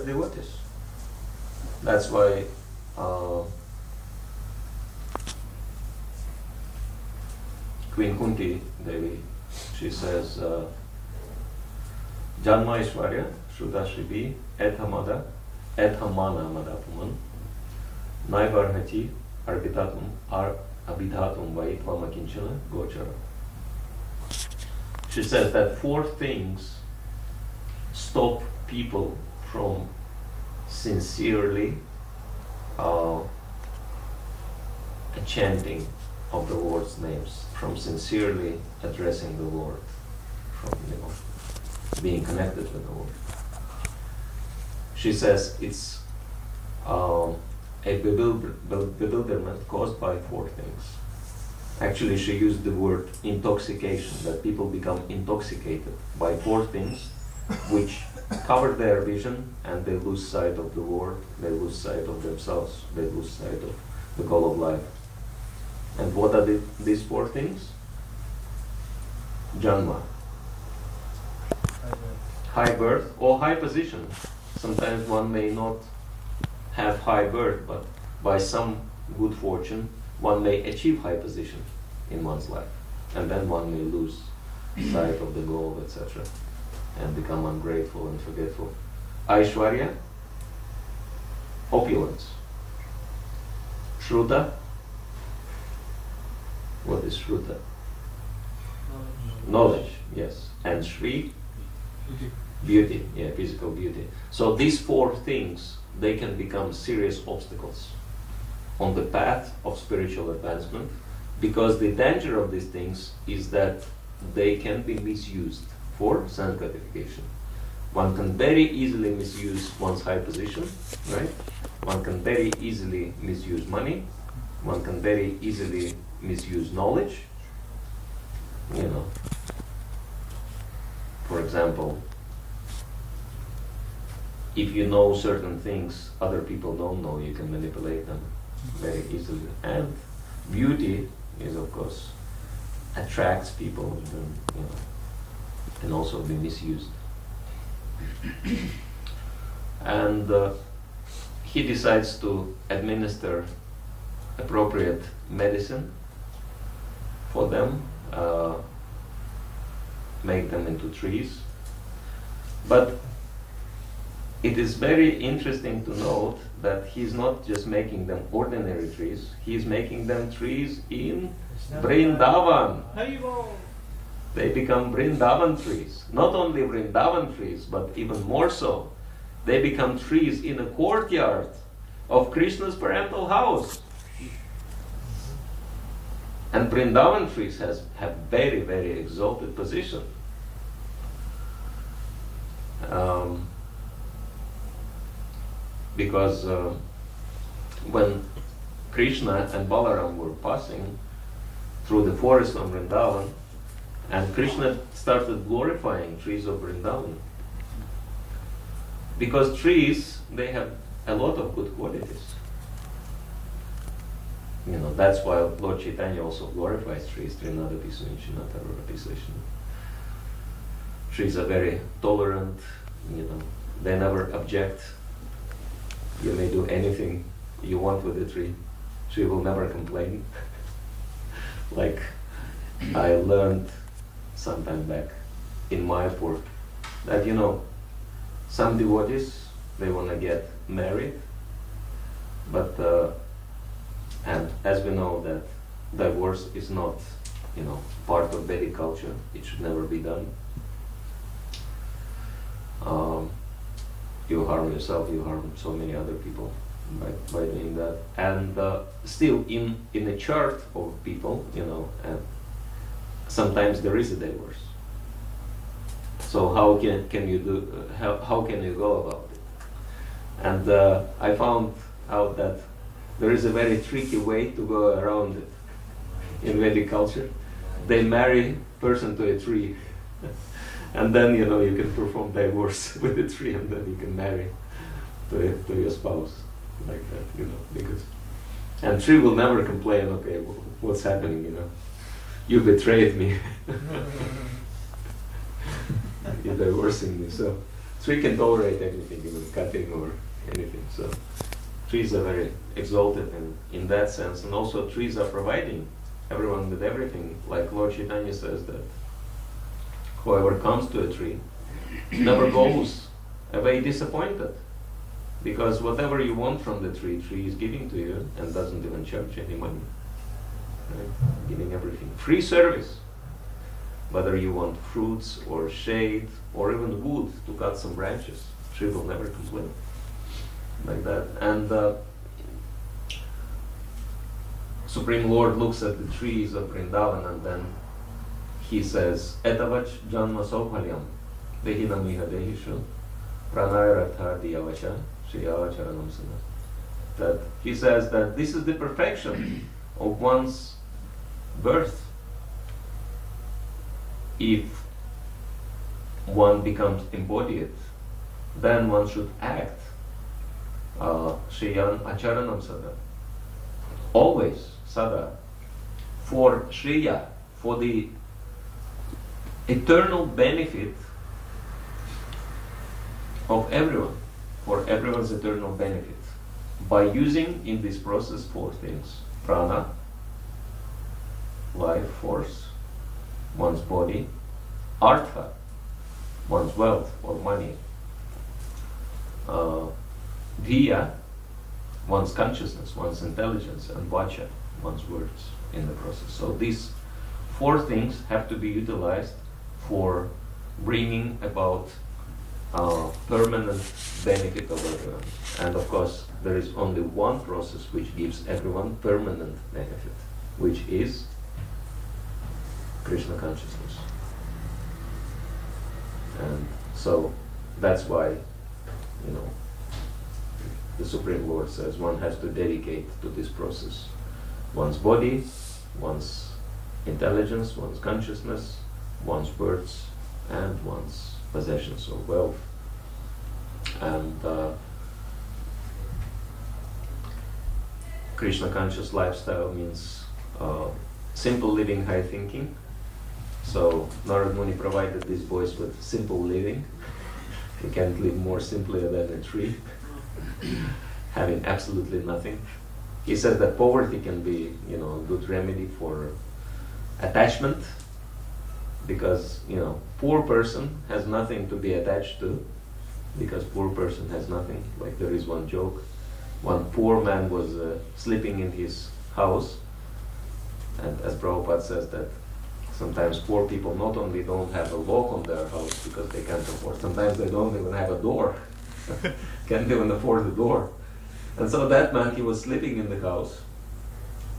devotees. That's why Queen Kunti Devi, she says, Janma Ishwarya, Shruta Shribi, Ethamada, Ethamana Madapuman, Naivarhati, Arbitatum, Abhidhatum Vaitva Makinchana, Gochara. She says that 4 things stop people from sincerely chanting of the Lord's names, from sincerely addressing the Lord, from being connected with the Lord. She says it's a bewilderment caused by 4 things. Actually, she used the word intoxication, that people become intoxicated by 4 things which cover their vision, and they lose sight of the Lord, they lose sight of themselves, they lose sight of the goal of life. And what are these 4 things? Janma, high birth or high position. Sometimes one may not have high birth, but by some good fortune, one may achieve high position in one's life, and then one may lose sight of the goal, etc., and become ungrateful and forgetful. Aishwarya, opulence. Shruta, what is Shruta? Knowledge, yes. And Shri, beauty, yeah, physical beauty. So these 4 things, they can become serious obstacles on the path of spiritual advancement, because the danger of these things is that they can be misused for sense gratification. One can very easily misuse one's high position, right? One can very easily misuse money. One can very easily misuse knowledge. For example, if you know certain things other people don't know, you can manipulate them very easily. And beauty is, of course, attracts people, and can also be misused. And he decides to administer appropriate medicine for them, make them into trees. But it is very interesting to note that he's not just making them ordinary trees, he's making them trees in Vrindavan. They become Vrindavan trees. Not only Vrindavan trees, but even more so, they become trees in a courtyard of Krishna's parental house. And Vrindavan trees have very, very exalted position. Because when Krishna and Balaram were passing through the forest of Vrindavan, and Krishna started glorifying trees of Vrindavan, because trees, they have a lot of good qualities. That's why Lord Chaitanya also glorifies trees. Trees are very tolerant, they never object. You may do anything you want with the tree. Tree will never complain. Like I learned some time back in Mayapur that some devotees, they want to get married, but and as we know that divorce is not part of Vedic culture, it should never be done. You harm yourself, you harm so many other people by doing that. And still in a chart of people, sometimes there is a divorce. So how can you go about it? And I found out that there is a very tricky way to go around it in Vedic culture. They marry person to a tree. And then you can perform divorce with the tree, and then you can marry to your spouse like that, because and tree will never complain. Okay, what's happening? You betrayed me. You're divorcing me. So Tree can tolerate anything, even cutting or anything. So trees are very exalted in that sense, and also trees are providing everyone with everything. Like Lord Chaitanya says that whoever comes to a tree never goes away disappointed, because whatever you want from the tree is giving to you and doesn't even charge any money. Right? Giving everything. Free service. Whether you want fruits or shade or even wood to cut some branches, tree will never complain. Like that. And Supreme Lord looks at the trees of Vrindavan and then he says, Etavach janma sauphalyam dehinamiha dehishu pranayarathar diyavacha shriyacharanam sana. That he says that this is the perfection of one's birth. If one becomes embodied, then one should act Shriyan Acharanam Sada. Always, Sada, for Shriya, for the eternal benefit of everyone, for everyone's eternal benefit, by using in this process 4 things: prana, life force, one's body, artha, one's wealth or money, dhiya, one's consciousness, one's intelligence, and vacha, one's words in the process. So these 4 things have to be utilized for bringing about permanent benefit of everyone. And of course, there is only one process which gives everyone permanent benefit, which is Krishna consciousness. And so that's why, the Supreme Lord says one has to dedicate to this process one's body, one's intelligence, one's consciousness, one's words, and one's possessions or wealth. And Krishna conscious lifestyle means simple living, high thinking. So Narad Muni provided this voice with simple living. You can't live more simply than a tree, having absolutely nothing. He says that poverty can be, a good remedy for attachment, because, poor person has nothing to be attached to, because poor person has nothing. Like there is one joke, one poor man was sleeping in his house, and as Prabhupada says that sometimes poor people not only don't have a lock on their house because they can't afford, sometimes they don't even have a door, can't even afford the door. And so that man, he was sleeping in the house,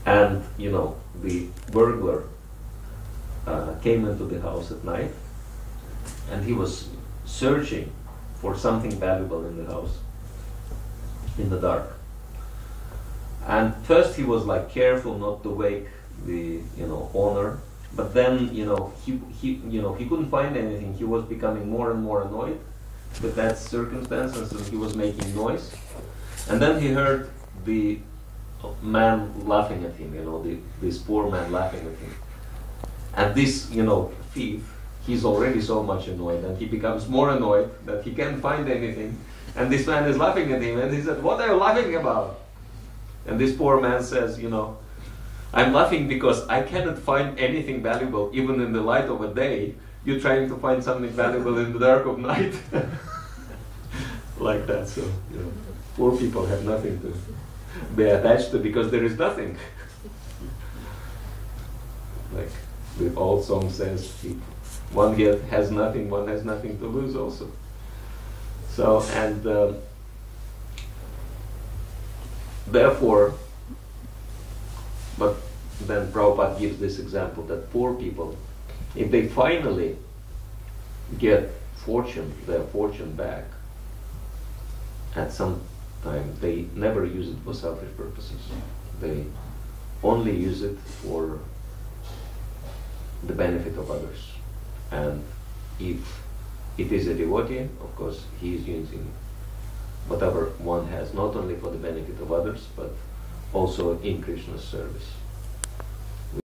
and the burglar came into the house at night, and he was searching for something valuable in the house in the dark. And first he was like careful not to wake the owner, but then he couldn't find anything. He was becoming more and more annoyed with that circumstance, and so he was making noise. And then he heard the man laughing at him, this poor man laughing at him. And this, thief, he's already so much annoyed, and he becomes more annoyed that he can't find anything. And this man is laughing at him, and he said, "What are you laughing about?" And this poor man says, "I'm laughing because I cannot find anything valuable even in the light of a day. You're trying to find something valuable in the dark of night." Like that. So, poor people have nothing to be attached to because there is nothing. Like the old song says, one has nothing, one has nothing to lose also. So, and therefore, but then Prabhupada gives this example that poor people, if they finally get their fortune back, at some time, they never use it for selfish purposes. They only use it for the benefit of others. And if it is a devotee, of course, he is using whatever one has, not only for the benefit of others, but also in Krishna's service.